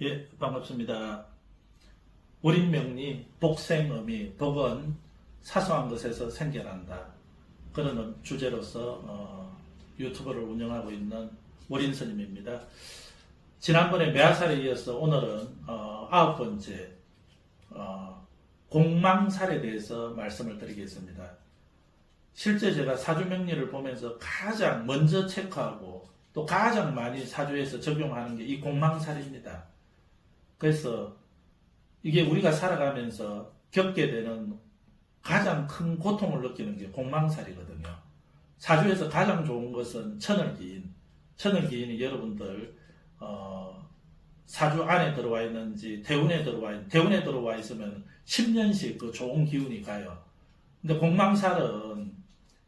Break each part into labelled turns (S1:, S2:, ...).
S1: 예, 반갑습니다. 우린명리 복생의미, 복은 사소한 것에서 생겨난다. 그런 주제로서 유튜브를 운영하고 있는 오린 스님입니다. 지난번에 매화살에 이어서 오늘은 9번째 공망살에 대해서 말씀을 드리겠습니다. 실제 제가 사주명리를 보면서 가장 먼저 체크하고 또 가장 많이 사주에서 적용하는 게 이 공망살입니다. 그래서 이게 우리가 살아가면서 겪게 되는 가장 큰 고통을 느끼는 게 공망살이거든요. 사주에서 가장 좋은 것은 천을기인. 천을기인이 여러분들 사주 안에 들어와 있는지 대운에 들어와 있으면 10년씩 그 좋은 기운이 가요. 근데 공망살은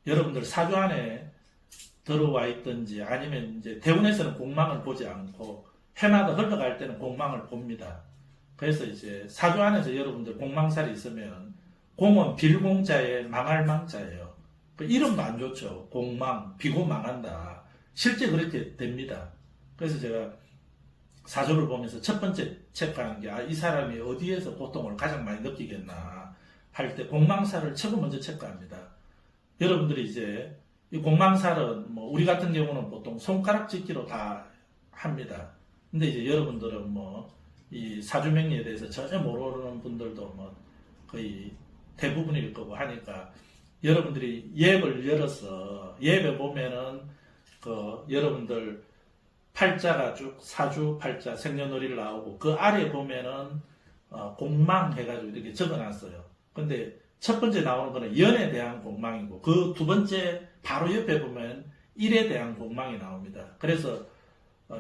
S1: 여러분들 사주 안에 들어와 있든지 아니면 이제 대운에서는 공망을 보지 않고 해마다 흘러갈 때는 공망을 봅니다. 그래서 이제 사주 안에서 여러분들 공망살이 있으면 공은 빌공자에 망할 망자예요. 그 이름도 안 좋죠. 공망, 비고 망한다. 실제 그렇게 됩니다. 그래서 제가 사주를 보면서 첫 번째 체크하는 게 이 사람이 어디에서 고통을 가장 많이 느끼겠나 할 때 공망살을 최고 먼저 체크합니다. 여러분들이 이제 이 공망살은 뭐 우리 같은 경우는 보통 손가락 찢기로 다 합니다. 근데 이제 여러분들은 이 사주명리에 대해서 전혀 모르는 분들도 거의 대부분일 거고 하니까 여러분들이 앱을 열어서 앱에 보면은 여러분들 팔자가 쭉 사주 팔자 생년월일 나오고 그 아래 보면은 공망 해가지고 이렇게 적어놨어요. 근데 첫 번째 나오는 거는 연에 대한 공망이고 그 두 번째 바로 옆에 보면 일에 대한 공망이 나옵니다. 그래서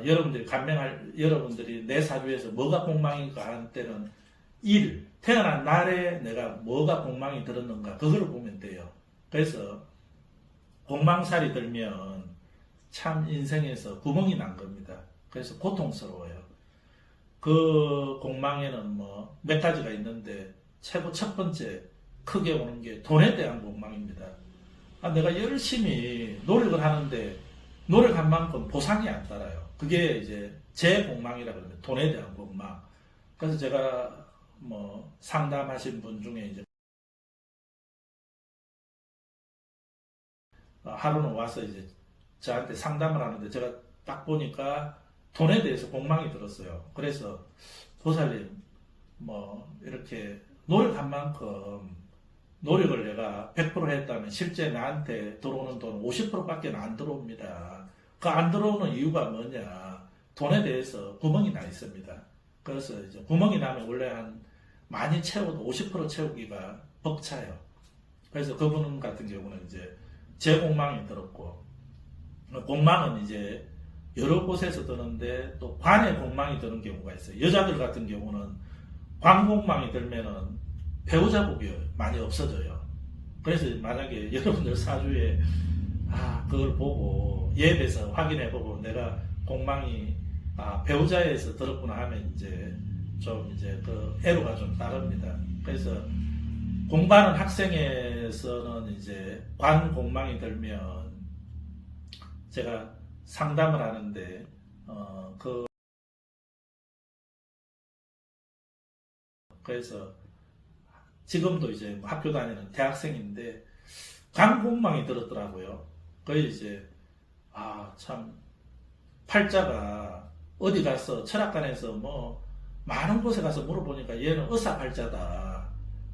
S1: 여러분들이 내 사주에서 뭐가 공망인가 하는 때는 태어난 날에 내가 뭐가 공망이 들었는가 그걸 보면 돼요. 그래서 공망살이 들면 참 인생에서 구멍이 난 겁니다. 그래서 고통스러워요. 그 공망에는 몇 가지가 있는데 최고 첫 번째 크게 오는 게 돈에 대한 공망입니다. 내가 열심히 노력을 하는데 노력한 만큼 보상이 안 따라요. 그게 이제 제 공망이라 그러면 돈에 대한 공망. 그래서 제가 상담하신 분 중에 이제 하루는 와서 이제 저한테 상담을 하는데 제가 딱 보니까 돈에 대해서 공망이 들었어요. 그래서 보살님 이렇게 노력한 만큼 노력을 내가 100% 했다면 실제 나한테 들어오는 돈은 50%밖에 안 들어옵니다. 그 안 들어오는 이유가 뭐냐? 돈에 대해서 구멍이 나 있습니다. 그래서 이제 구멍이 나면 원래 많이 채워도 50% 채우기가 벅차요. 그래서 그분 같은 경우는 이제 제 공망이 들었고, 공망은 이제 여러 곳에서 드는데 또 관의 공망이 드는 경우가 있어요. 여자들 같은 경우는 관 공망이 들면은 배우자 복이 많이 없어져요. 그래서 만약에 여러분들 사주에 그걸 보고 앱에서 확인해보고 내가 공망이 배우자에서 들었구나 하면 이제 그 애로가 좀 따릅니다. 그래서 공부하는 학생에서는 이제 관 공망이 들면 제가 상담을 하는데 그래서 지금도 이제 학교 다니는 대학생인데 관공망이 들었더라고요. 거의 이제 참 팔자가 어디 가서 철학관에서 많은 곳에 가서 물어보니까 얘는 의사팔자다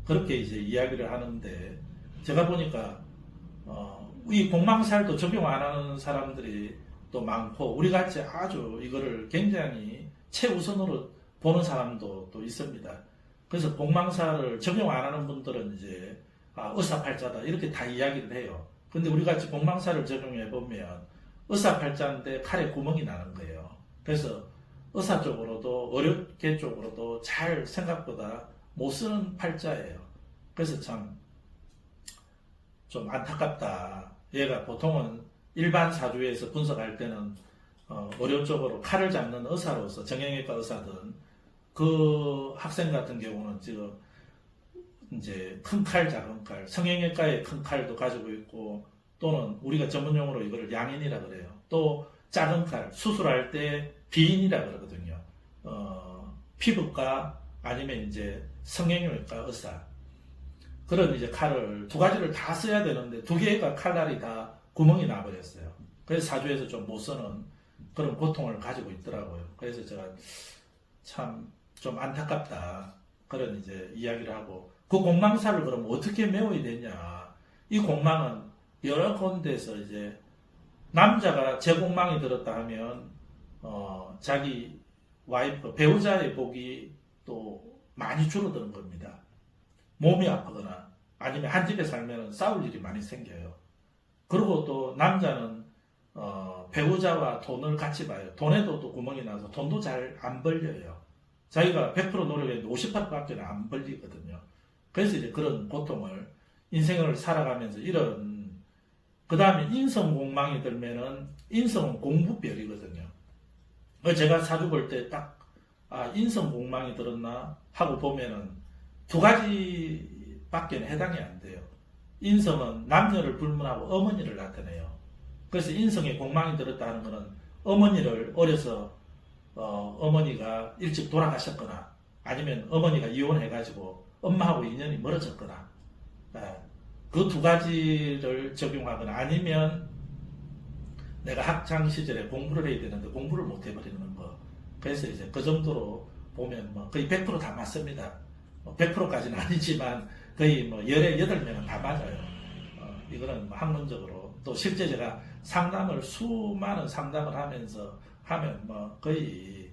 S1: 그렇게 이제 이야기를 하는데 제가 보니까 이 공망살도 적용 안 하는 사람들이 또 많고 우리같이 아주 이거를 굉장히 최우선으로 보는 사람도 또 있습니다. 그래서 공망살을 적용 안 하는 분들은 이제 의사팔자다 이렇게 다 이야기를 해요. 근데 우리같이 공망살을 적용해 보면 의사팔자인데 칼에 구멍이 나는 거예요. 그래서 의사 쪽으로도 의료계 쪽으로도 잘 생각보다 못 쓰는 팔자예요. 그래서 참 좀 안타깝다. 얘가 보통은 일반 사주에서 분석할 때는 의료 쪽으로 칼을 잡는 의사로서 정형외과 의사든 그 학생 같은 경우는 지금 이제 큰 칼, 작은 칼, 성형외과의 큰 칼도 가지고 있고 또는 우리가 전문용어로 이거를 양인이라 그래요. 또 작은 칼, 수술할 때 비인이라 그러거든요. 피부과 아니면 이제 성형외과 의사 그런 이제 칼을 두 가지를 다 써야 되는데 두 개가 칼날이 다 구멍이 나버렸어요. 그래서 사주에서 좀 못 쓰는 그런 고통을 가지고 있더라고요. 그래서 제가 참 좀 안타깝다 그런 이제 이야기를 하고 그 공망사를 그럼 어떻게 메워야 되냐? 이 공망은 여러 군데에서 이제 남자가 제 공망이 들었다 하면 자기 와이프 배우자의 복이 또 많이 줄어드는 겁니다. 몸이 아프거나 아니면 한 집에 살면 싸울 일이 많이 생겨요. 그리고 또 남자는 배우자와 돈을 같이 봐요. 돈에도 또 구멍이 나서 돈도 잘 안 벌려요. 자기가 100% 노력했는데 50%밖에 안 벌리거든요. 그래서 이제 그런 고통을 인생을 살아가면서 이런 그 다음에 인성공망이 들면은 인성은 공부별이거든요. 제가 사주 볼 때 딱 인성공망이 들었나 하고 보면은 두 가지밖에 해당이 안 돼요. 인성은 남녀를 불문하고 어머니를 나타내요. 그래서 인성에 공망이 들었다 하는 것은 어머니를 어려서 어머니가 일찍 돌아가셨거나 아니면 어머니가 이혼해가지고 엄마하고 인연이 멀어졌거나 그 두 가지를 적용하거나 아니면 내가 학창 시절에 공부를 해야 되는데 공부를 못 해버리는 거. 그래서 이제 그 정도로 보면 뭐 거의 100% 다 맞습니다. 100%까지는 아니지만 거의 뭐 열에 8명은 다 맞아요. 이거는 뭐 학문적으로 또 실제 제가 수많은 상담을 하면서 하면 뭐 거의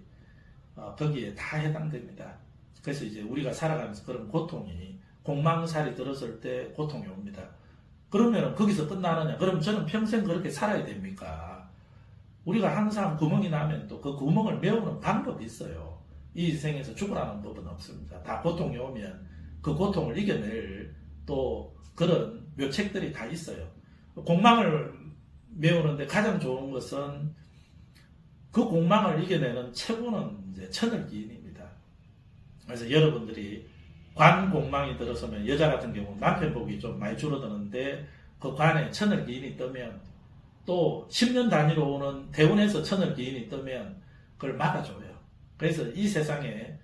S1: 거기에 다 해당됩니다. 그래서 이제 우리가 살아가면서 그런 고통이 공망살이 들었을 때 고통이 옵니다. 그러면 거기서 끝나느냐? 그럼 저는 평생 그렇게 살아야 됩니까? 우리가 항상 구멍이 나면 또 그 구멍을 메우는 방법이 있어요. 이 인생에서 죽으라는 법은 없습니다. 다 고통이 오면 그 고통을 이겨낼 또 그런 묘책들이 다 있어요. 공망을 메우는데 가장 좋은 것은 그 공망을 이겨내는 최고는 이제 천을기인입니다. 그래서 여러분들이 관 공망이 들어서면 여자 같은 경우 남편 복이 좀 많이 줄어드는데 그 관에 천을기인이 뜨면 또 10년 단위로 오는 대운에서 천을기인이 뜨면 그걸 막아줘요. 그래서 이 세상에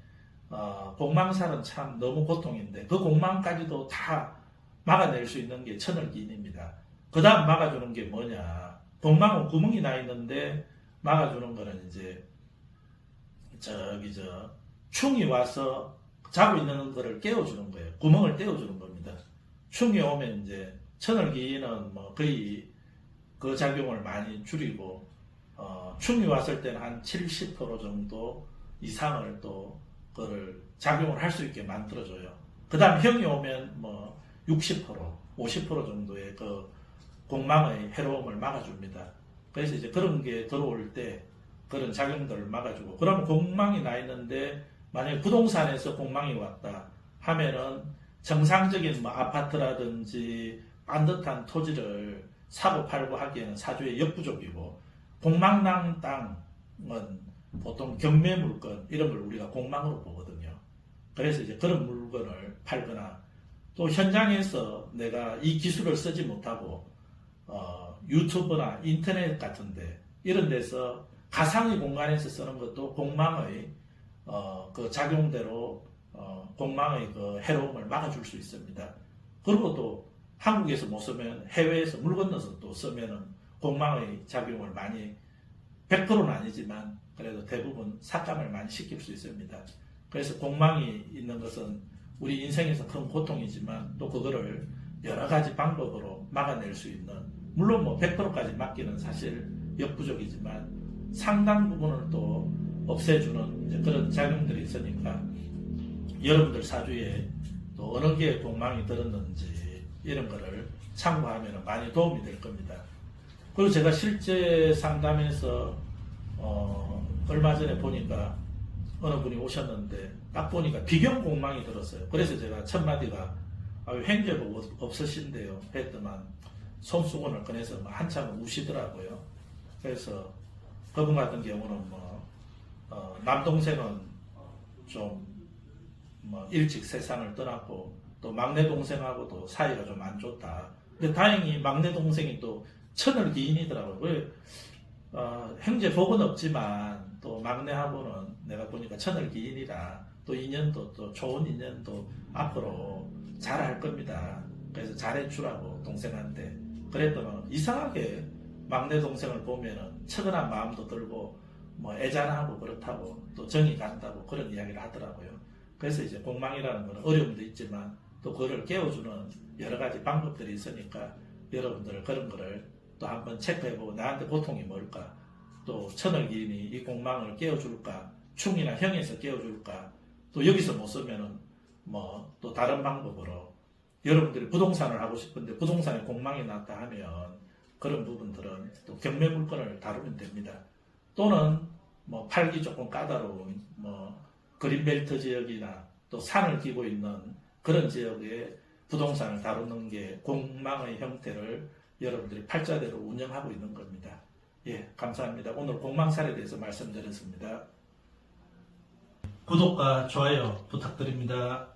S1: 공망살은 참 너무 고통인데 그 공망까지도 다 막아낼 수 있는 게 천을기인입니다. 그 다음 막아주는 게 뭐냐? 공망은 구멍이 나 있는데 막아주는 거는 이제 충이 와서 자고 있는 거를 깨워주는 거예요. 구멍을 떼어주는 겁니다. 충이 오면 이제 천을기인은 뭐 거의 그 작용을 많이 줄이고 충이 왔을 때는 한 70% 정도 이상을 또 그걸 작용을 할 수 있게 만들어줘요. 그 다음 형이 오면 뭐 60%, 50% 정도의 그 공망의 해로움을 막아줍니다. 그래서 이제 그런 게 들어올 때 그런 작용들을 막아주고 그러면 공망이 나 있는데 만약에 부동산에서 공망이 왔다 하면은 정상적인 뭐 아파트라든지 반듯한 토지를 사고 팔고 하기에는 사주의 역부족이고 공망난 땅은 보통 경매 물건 이런 걸 우리가 공망으로 보거든요. 그래서 이제 그런 물건을 팔거나 또 현장에서 내가 이 기술을 쓰지 못하고 유튜브나 인터넷 같은데 이런 데서 가상의 공간에서 쓰는 것도 공망의 그 작용대로 공망의 그 해로움을 막아줄 수 있습니다. 그리고 또 한국에서 못 쓰면 해외에서 물 건너서 또 쓰면은 공망의 작용을 많이 100%는 아니지만 그래도 대부분 삭감을 많이 시킬 수 있습니다. 그래서 공망이 있는 것은 우리 인생에서 큰 고통이지만 또 그거를 여러 가지 방법으로 막아낼 수 있는 물론 뭐 100%까지 막기는 사실 역부족이지만 상당 부분을 또 없애주는 이제 그런 작용들이 있으니까 여러분들 사주에 또 어느 게 공망이 들었는지 이런 거를 참고하면 많이 도움이 될 겁니다. 그리고 제가 실제 상담에서 얼마 전에 보니까 어느 분이 오셨는데 딱 보니까 비경 공망이 들었어요. 그래서 제가 첫 마디가 횡재복 없으신데요 했더만 손수건을 꺼내서 한참 우시더라고요. 그래서 그분 같은 경우는 남동생은 좀 일찍 세상을 떠났고 또 막내 동생하고도 사이가 좀 안 좋다. 근데 다행히 막내 동생이 또 천을기인이더라고요. 행제복은 없지만 또 막내하고는 내가 보니까 천을기인이라 또 인연도 또 좋은 인연도 앞으로 잘할 겁니다. 그래서 잘해주라고 동생한테 그랬더니 이상하게 막내 동생을 보면은 측은한 마음도 들고 뭐 애잔하고 그렇다고 또 정이 간다고 그런 이야기를 하더라고요. 그래서 이제 공망이라는 거는 어려움도 있지만 또 그걸 깨워주는 여러 가지 방법들이 있으니까 여러분들 그런 거를 또 한번 체크해보고 나한테 고통이 뭘까, 또 천을기인이 이 공망을 깨워줄까, 충이나 형에서 깨워줄까, 또 여기서 못 쓰면은 뭐 또 다른 방법으로 여러분들이 부동산을 하고 싶은데 부동산에 공망이 났다 하면 그런 부분들은 또 경매 물건을 다루면 됩니다. 또는 뭐 팔기 조금 까다로운 뭐 그린벨트 지역이나 또 산을 끼고 있는 그런 지역에 부동산을 다루는 게 공망의 형태를 여러분들이 팔자대로 운영하고 있는 겁니다. 예, 감사합니다. 오늘 공망살에 대해서 말씀드렸습니다. 구독과 좋아요 부탁드립니다.